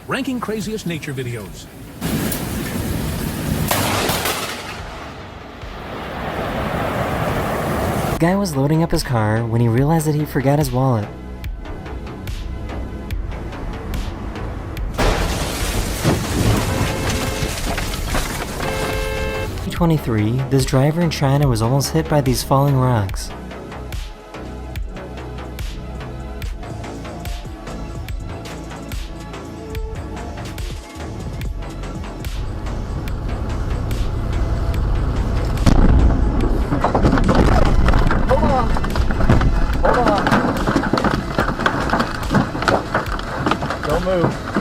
ranking craziest nature videos. The guy was loading up his car when he realized that he forgot his wallet. In 2023, this driver in China was almost hit by these falling rocks. Don't move.